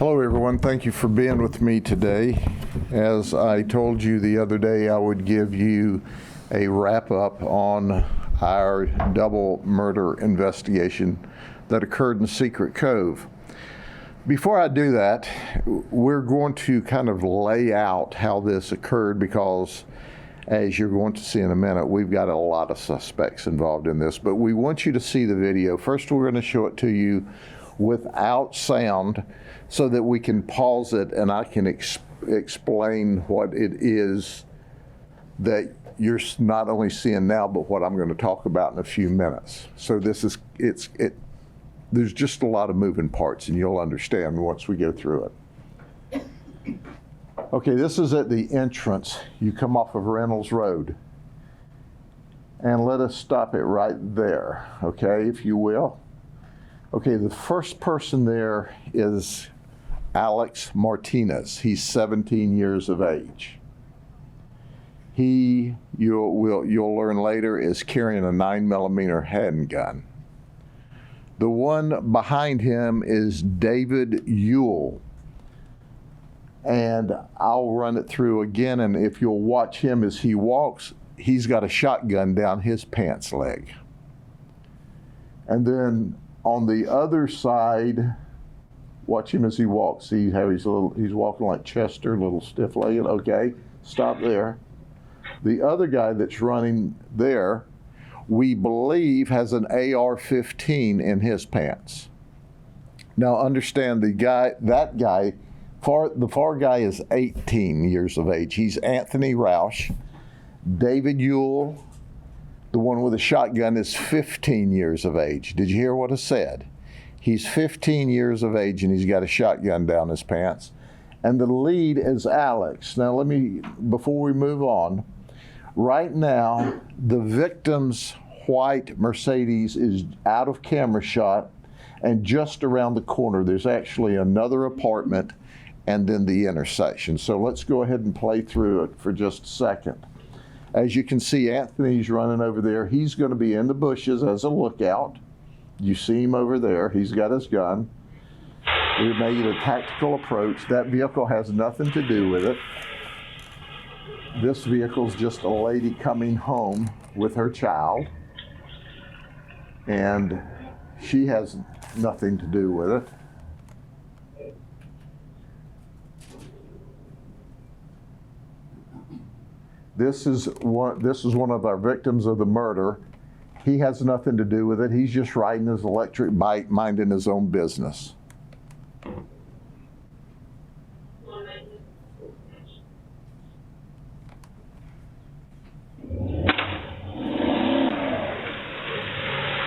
Hello everyone, thank you for being with me today. As I told you the other day, I would give you a wrap up on our double murder investigation that occurred in Secret Cove. Before I do that, we're going to kind of lay out how this occurred because, as you're going to see in a minute, we've got a lot of suspects involved in this, but we want you to see the video. First, we're going to show it to you without sound so that we can pause it and I can explain what it is that you're not only seeing now, but what I'm going to talk about in a few minutes. So this is, there's just a lot of moving parts and you'll understand once we go through it. Okay, this is at the entrance. You come off of Reynolds Road. And let us stop it right there, okay, if you will. Okay, the first person there is Alex Martinez. He's 17 years of age. He, you'll learn later, is carrying a 9mm handgun. The one behind him is David Ewell. And I'll run it through again, and if you'll watch him as he walks, he's got a shotgun down his pants leg. And then on the other side, watch him as he walks. See how he's walking like Chester, a little stiff-legged. Okay, stop there. The other guy that's running there, we believe has an AR-15 in his pants. Now understand the far guy is 18 years of age. He's Anthony Roush. David Ewell, the one with a shotgun, is 15 years of age. Did you hear what I said? He's 15 years of age and he's got a shotgun down his pants. And the lead is Alex. Now before we move on, right now the victim's white Mercedes is out of camera shot, and just around the corner there's actually another apartment and then the intersection. So let's go ahead and play through it for just a second. As you can see, Anthony's running over there. He's going to be in the bushes as a lookout. You see him over there. He's got his gun. We made a tactical approach. That vehicle has nothing to do with it. This vehicle's just a lady coming home with her child, and she has nothing to do with it. This is one of our victims of the murder. He has nothing to do with it. He's just riding his electric bike, minding his own business.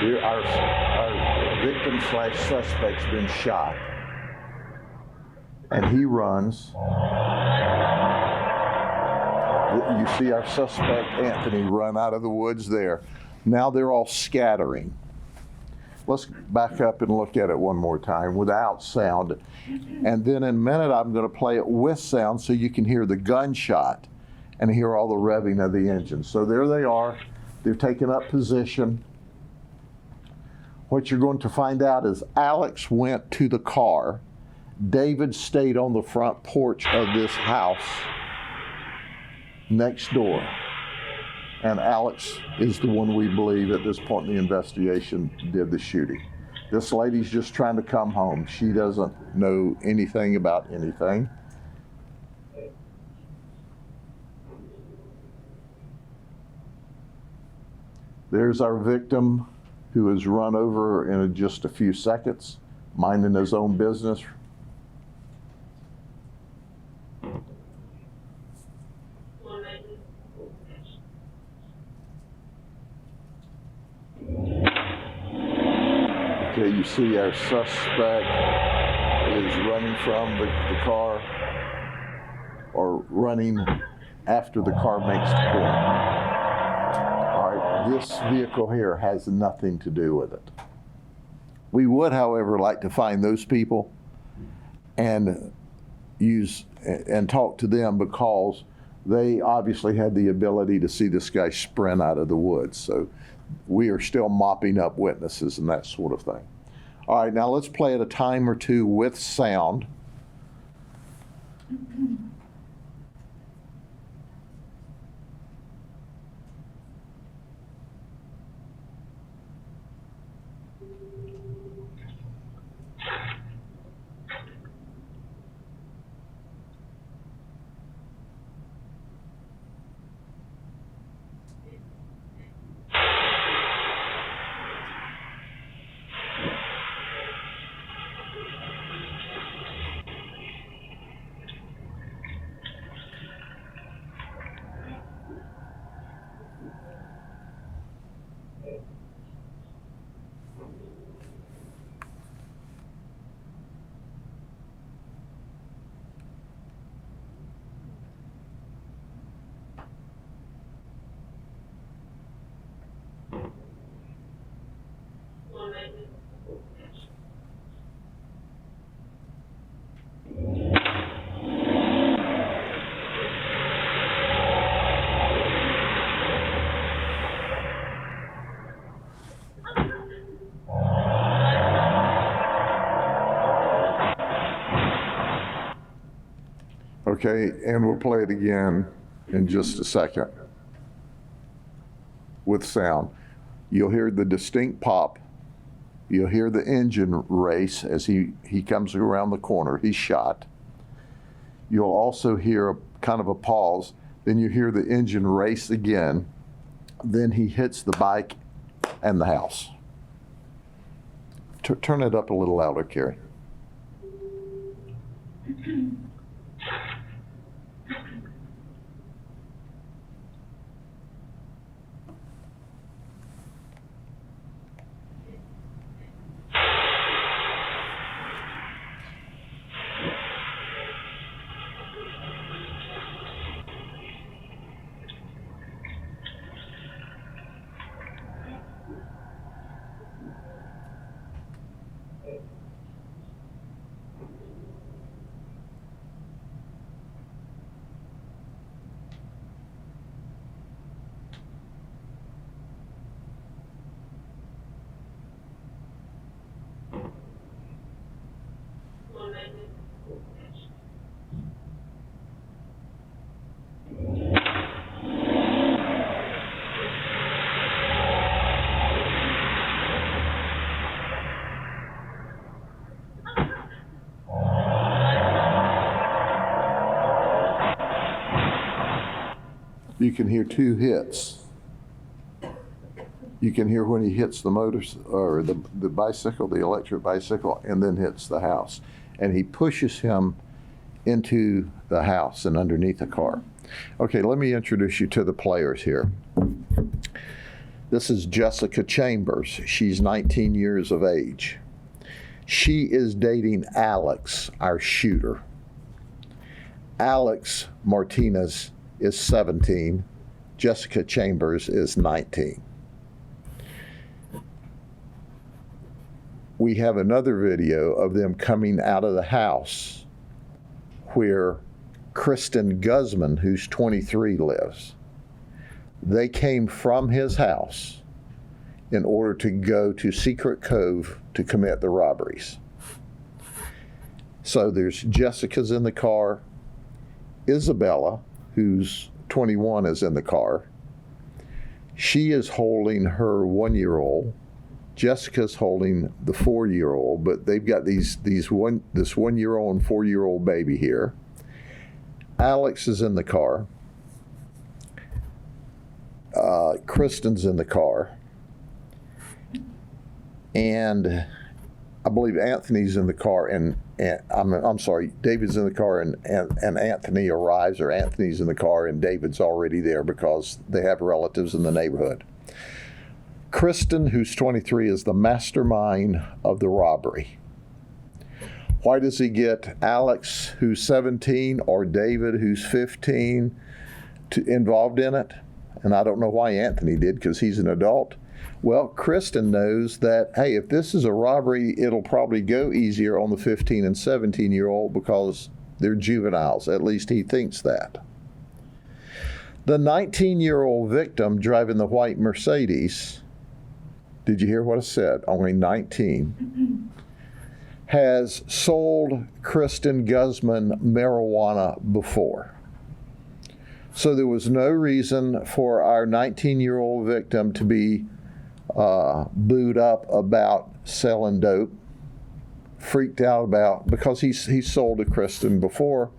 Here, our victim / suspect's been shot, and he runs. You see our suspect, Anthony, run out of the woods there. Now they're all scattering. Let's back up and look at it one more time without sound. And then in a minute, I'm going to play it with sound so you can hear the gunshot and hear all the revving of the engine. So there they are. They're taking up position. What you're going to find out is Alex went to the car. David stayed on the front porch of this house next door. And Alex is the one we believe at this point in the investigation did the shooting. This lady's just trying to come home. She doesn't know anything about anything. There's our victim who is run over in just a few seconds, minding his own business. Okay, you see our suspect is running from the car, or running after the car makes the corner. All right, this vehicle here has nothing to do with it. We would, however, like to find those people and talk to them because they obviously had the ability to see this guy sprint out of the woods. So we are still mopping up witnesses and that sort of thing. All right, now let's play it a time or two with sound. Okay, and we'll play it again in just a second with sound. You'll hear the distinct pop. You'll hear the engine race as he comes around the corner. He's shot. You'll also hear a kind of a pause. Then you hear the engine race again. Then he hits the bike and the house. Turn it up a little louder, Carrie. You can hear two hits. You can hear when he hits the motor or the bicycle, the electric bicycle, and then hits the house. And he pushes him into the house and underneath the car. Okay, let me introduce you to the players here. This is Jessica Chambers. She's 19 years of age. She is dating Alex, our shooter. Alex Martinez is 17. Jessica Chambers is 19. We have another video of them coming out of the house where Kristen Guzman, who's 23, lives. They came from his house in order to go to Secret Cove to commit the robberies. So there's Jessica's in the car, Isabella, who's 21, is in the car. She is holding her 1-year-old. Jessica's holding the 4-year-old, but they've got this 1-year-old and 4-year-old baby here. Alex is in the car. Kristen's in the car. And I believe Anthony's in the car, and I'm sorry, David's in the car, and Anthony arrives, or Anthony's in the car, and David's already there because they have relatives in the neighborhood. Kristen, who's 23, is the mastermind of the robbery. Why does he get Alex, who's 17, or David, who's 15, involved in it? And I don't know why Anthony did, because he's an adult. Well, Kristen knows that, hey, if this is a robbery, it'll probably go easier on the 15 and 17-year-old because they're juveniles. At least he thinks that. The 19-year-old victim driving the white Mercedes, did you hear what I said? Only 19, has sold Kristen Guzman marijuana before. So there was no reason for our 19-year-old victim to be booed up about selling dope, freaked out about, because he sold to Kristen before.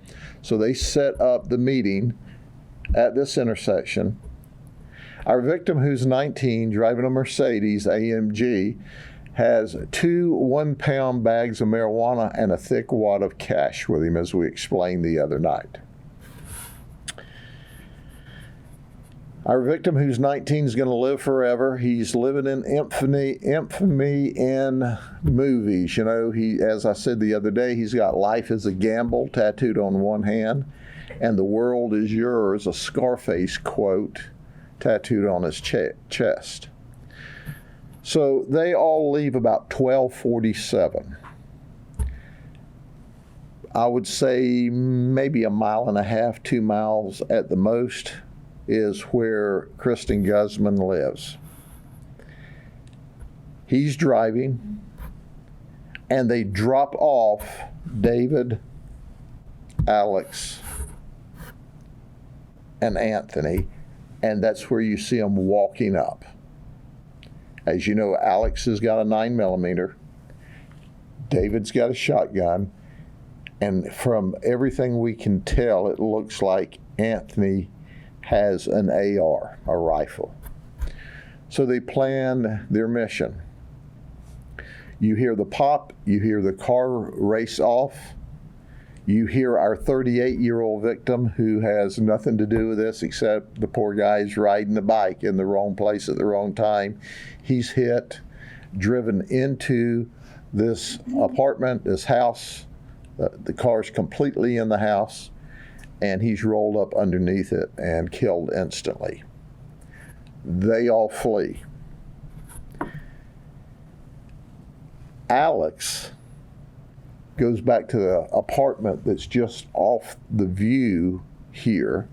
So they set up the meeting at this intersection. Our victim, who's 19, driving a Mercedes AMG, has 2 1-pound bags of marijuana and a thick wad of cash with him, as we explained the other night. Our victim, who's 19, is going to live forever. He's living in infamy in movies. You know, as I said the other day, he's got "Life is a Gamble" tattooed on one hand, and "The world is yours," a Scarface quote, tattooed on his chest. So they all leave about 12:47. I would say maybe 1.5 miles, 2 miles at the most, is where Kristen Guzman lives. He's driving, and they drop off David, Alex, and Anthony, and that's where you see them walking up. As you know, Alex has got a 9mm, David's got a shotgun, and from everything we can tell, it looks like Anthony has an AR, a rifle. So they plan their mission. You hear the pop, you hear the car race off, you hear our 38-year-old victim who has nothing to do with this except the poor guy's riding the bike in the wrong place at the wrong time. He's hit, driven into this apartment, this house. The car's completely in the house, and he's rolled up underneath it and killed instantly. They all flee. Alex goes back to the apartment that's just off the view here,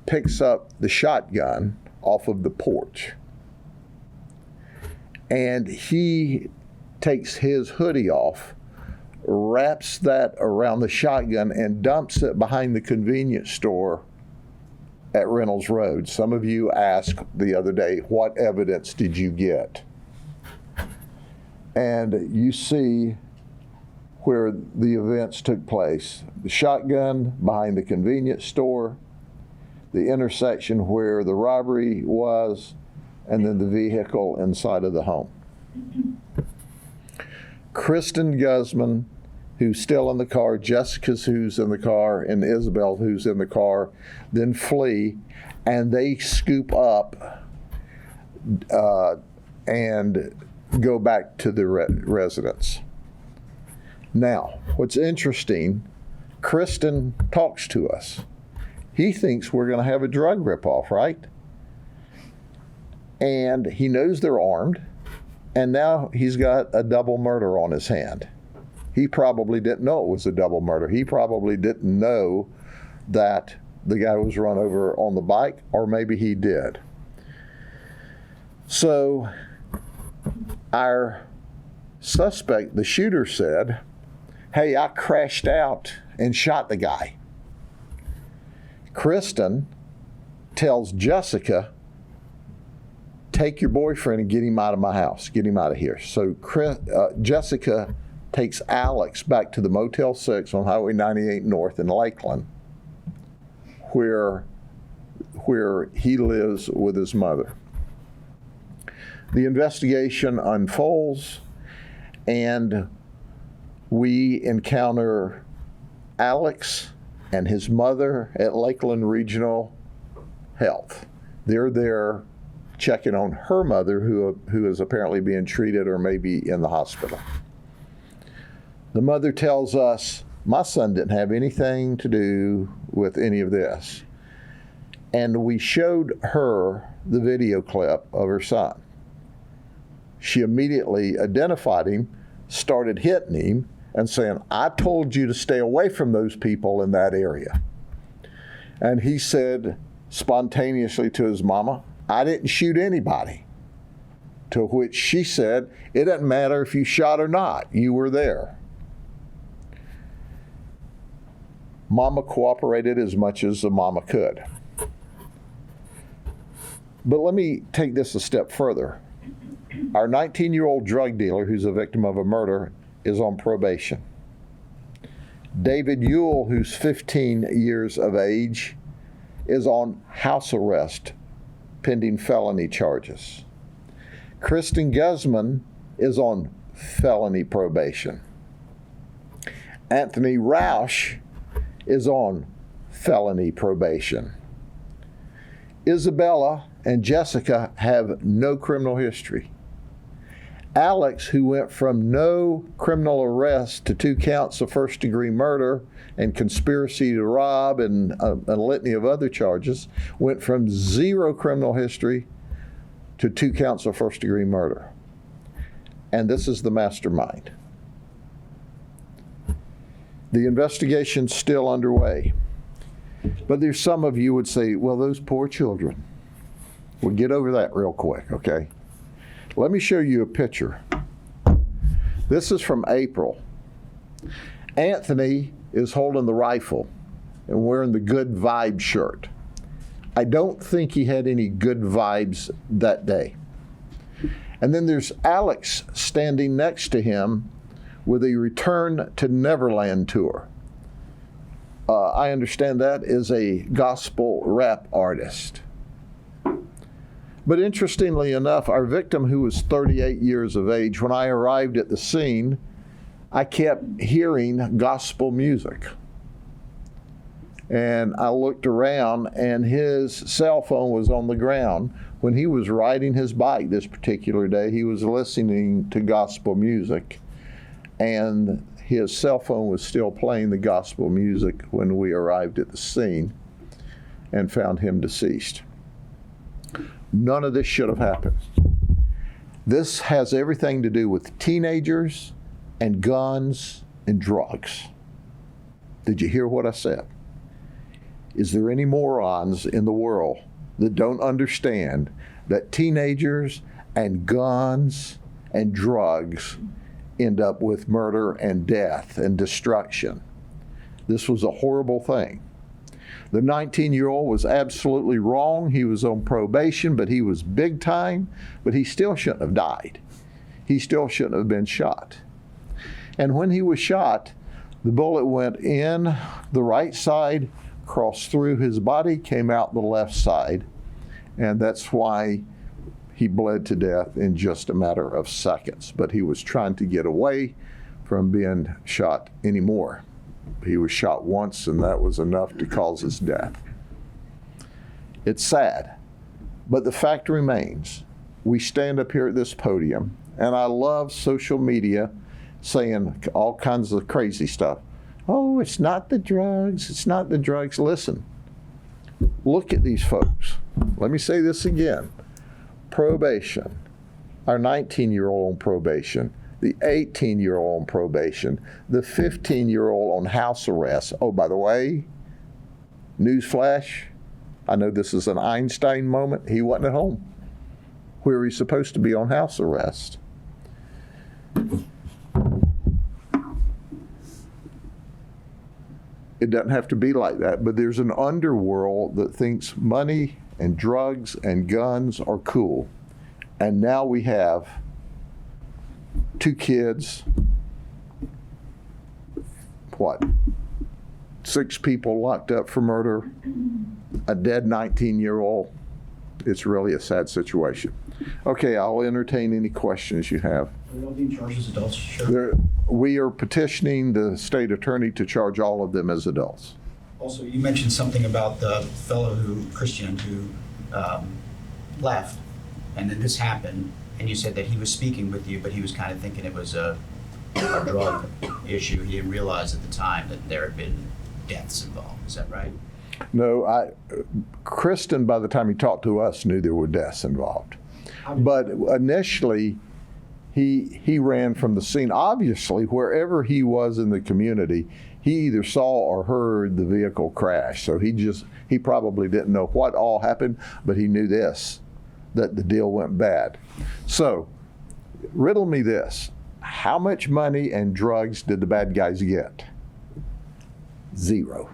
picks up the shotgun off of the porch, and he takes his hoodie off, wraps that around the shotgun, and dumps it behind the convenience store at Reynolds Road. Some of you asked the other day, what evidence did you get? And you see where the events took place. The shotgun behind the convenience store, the intersection where the robbery was, and then the vehicle inside of the home. Kristen Guzman, who's still in the car, Jessica who's in the car, and Isabel who's in the car, then flee, and they scoop up and go back to the residence. Now, what's interesting, Kristen talks to us. He thinks we're going to have a drug ripoff, right? And he knows they're armed, and now he's got a double murder on his hand. He probably didn't know it was a double murder. He probably didn't know that the guy was run over on the bike, or maybe he did. So our suspect, the shooter, said, "Hey, I crashed out and shot the guy." Kristen tells Jessica, "Take your boyfriend and get him out of my house, get him out of here." So Jessica takes Alex back to the Motel 6 on Highway 98 North in Lakeland, where he lives with his mother. The investigation unfolds, and we encounter Alex and his mother at Lakeland Regional Health. They're there checking on her mother, who is apparently being treated or maybe in the hospital. The mother tells us, "My son didn't have anything to do with any of this." And we showed her the video clip of her son. She immediately identified him, started hitting him, and saying, "I told you to stay away from those people in that area." And he said spontaneously to his mama, "I didn't shoot anybody." To which she said, "It doesn't matter if you shot or not, you were there." Mama cooperated as much as the mama could. But let me take this a step further. Our 19-year-old drug dealer, who's a victim of a murder, is on probation. David Ewell, who's 15 years of age, is on house arrest pending felony charges. Kristen Guzman is on felony probation. Anthony Roush is on felony probation. Isabella and Jessica have no criminal history. Alex, who went from no criminal arrest to 2 counts of first-degree murder and conspiracy to rob and a litany of other charges, went from 0 criminal history to 2 counts of first-degree murder. And this is the mastermind. The investigation's still underway. But there's some of you would say, well, those poor children. We'll get over that real quick, okay? Let me show you a picture. This is from April. Anthony is holding the rifle and wearing the Good Vibe shirt. I don't think he had any good vibes that day. And then there's Alex standing next to him with a Return to Neverland tour. I understand that is a gospel rap artist. But interestingly enough, our victim, who was 38 years of age, when I arrived at the scene, I kept hearing gospel music. And I looked around, and his cell phone was on the ground. When he was riding his bike this particular day, he was listening to gospel music, and his cell phone was still playing the gospel music when we arrived at the scene and found him deceased. None of this should have happened. This has everything to do with teenagers and guns and drugs. Did you hear what I said? Is there any morons in the world that don't understand that teenagers and guns and drugs end up with murder and death and destruction? This was a horrible thing. The 19-year-old was absolutely wrong. He was on probation, but he was big time, but he still shouldn't have died. He still shouldn't have been shot. And when he was shot, the bullet went in the right side, crossed through his body, came out the left side, and that's why he bled to death in just a matter of seconds. But he was trying to get away from being shot anymore. He was shot once, and that was enough to cause his death. It's sad, but the fact remains, we stand up here at this podium, and I love social media saying all kinds of crazy stuff. Oh, it's not the drugs, it's not the drugs. Listen, look at these folks. Let me say this again. Probation, our 19-year-old on probation, the 18-year-old on probation, the 15-year-old on house arrest. Oh, by the way, newsflash, I know this is an Einstein moment. He wasn't at home where he's supposed to be on house arrest. It doesn't have to be like that, but there's an underworld that thinks money and drugs and guns are cool. And now we have 2 kids, 6 people locked up for murder, a dead 19-year-old. It's really a sad situation. Okay, I'll entertain any questions you have. Are they all being charged as adults? Sure. We are petitioning the state attorney to charge all of them as adults. Also, you mentioned something about the fellow Christian who left, and then this happened, and you said that he was speaking with you, but he was kind of thinking it was a drug issue. He didn't realize at the time that there had been deaths involved. Is that right? No, Kristen, by the time he talked to us, knew there were deaths involved. But initially, he ran from the scene. Obviously, wherever he was in the community, he either saw or heard the vehicle crash. So he probably didn't know what all happened, but he knew this, that the deal went bad. So, riddle me this. How much money and drugs did the bad guys get? 0.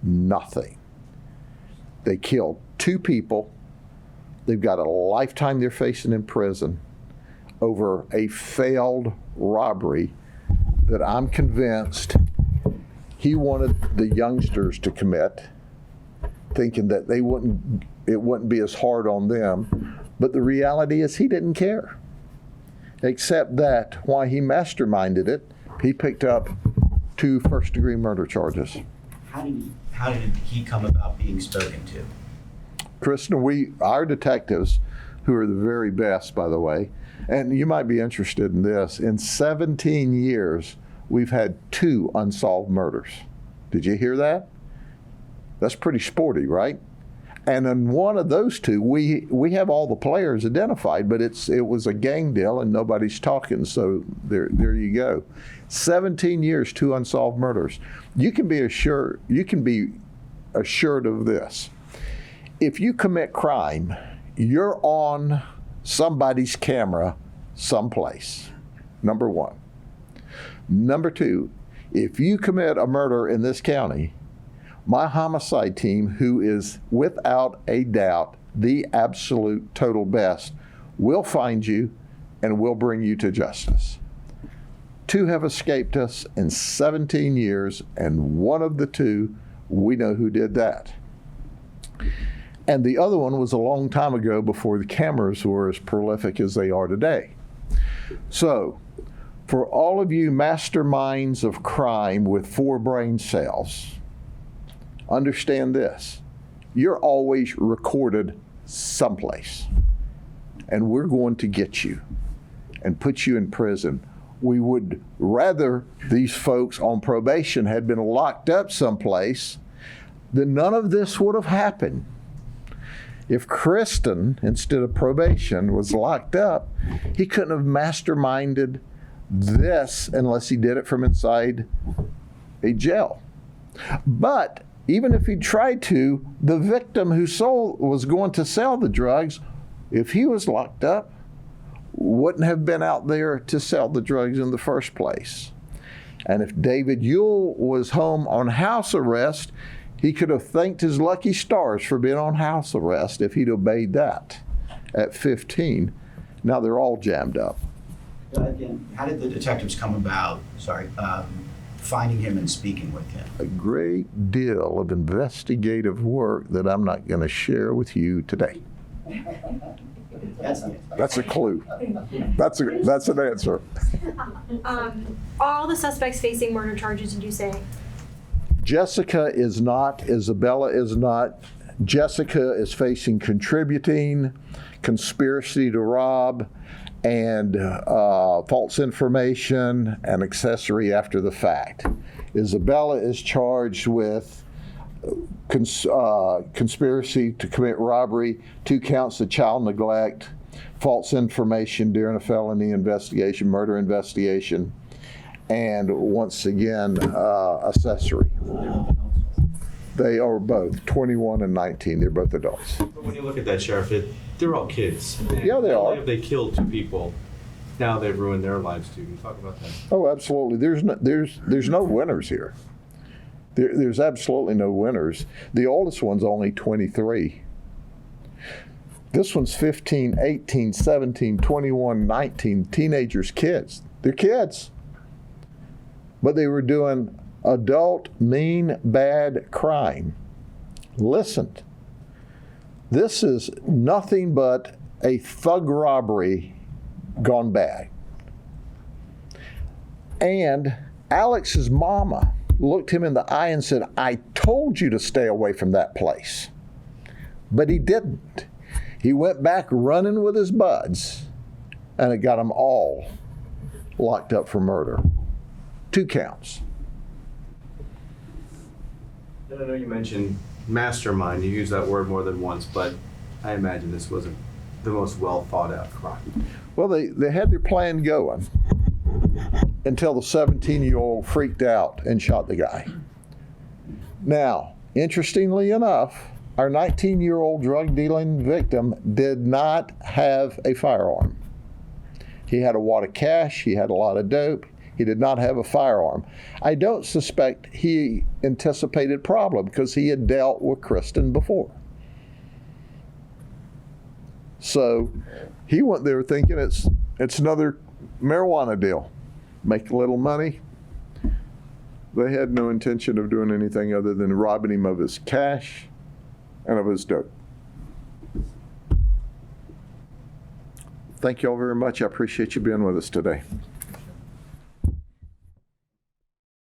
Nothing. They killed 2 people. They've got a lifetime they're facing in prison over a failed robbery that I'm convinced he wanted the youngsters to commit, thinking that it wouldn't be as hard on them. But the reality is he didn't care. Except that while he masterminded it, he picked up 2 first-degree murder charges. How did he come about being spoken to? Kristen, our detectives, who are the very best, by the way, and you might be interested in this, in 17 years, we've had 2 unsolved murders. Did you hear that? That's pretty sporty, right? And in one of those 2, we have all the players identified, but it was a gang deal and nobody's talking, so there you go. 17 years, 2 unsolved murders. You can be assured of this. If you commit crime, you're on somebody's camera someplace, number 1. Number 2, if you commit a murder in this county, My homicide team, who is without a doubt the absolute total best, will find you and will bring you to justice. 2 have escaped us in 17 years, and one of the 2, we know who did that. And the other one was a long time ago, before the cameras were as prolific as they are today. So, for all of you masterminds of crime with 4 brain cells, understand this: you're always recorded someplace, and we're going to get you and put you in prison. We would rather these folks on probation had been locked up someplace, then none of this would have happened. If Kristen, instead of probation, was locked up, he couldn't have masterminded this unless he did it from inside a jail. But even if he tried to, the victim who was going to sell the drugs, if he was locked up, wouldn't have been out there to sell the drugs in the first place. And if David Ewell was home on house arrest, he could have thanked his lucky stars for being on house arrest if he'd obeyed that at 15. Now they're all jammed up. Again, how did the detectives come about, finding him and speaking with him? A great deal of investigative work that I'm not going to share with you today. That's a clue. That's an answer. All the suspects facing murder charges, did you say? Jessica is not. Isabella is not. Jessica is facing contributing, conspiracy to rob, and false information and accessory after the fact. Isabella is charged with conspiracy to commit robbery, 2 counts of child neglect, false information during a felony investigation, murder investigation, and once again, accessory. They are both 21 and 19. They're both adults. But when you look at that, Sheriff, they're all kids. Yeah, they are. If they killed 2 people, now they've ruined their lives too. Can you talk about that? Oh, absolutely. There's no winners here. There's absolutely no winners. The oldest one's only 23. This one's 15, 18, 17, 21, 19, teenagers, kids. They're kids. But they were doing adult, mean, bad crime. Listen, this is nothing but a thug robbery gone bad. And Alex's mama looked him in the eye and said, "I told you to stay away from that place." But he didn't. He went back running with his buds, and it got them all locked up for murder. 2 counts. And I know you mentioned mastermind. You used that word more than once, but I imagine this wasn't the most well thought out crime. Well, they had their plan going until the 17-year-old freaked out and shot the guy. Now, interestingly enough, our 19-year-old drug dealing victim did not have a firearm. He had a wad of cash, he had a lot of dope, he did not have a firearm. I don't suspect he anticipated problem because he had dealt with Kristen before. So he went there thinking it's another marijuana deal. Make a little money. They had no intention of doing anything other than robbing him of his cash and of his dope. Thank you all very much. I appreciate you being with us today.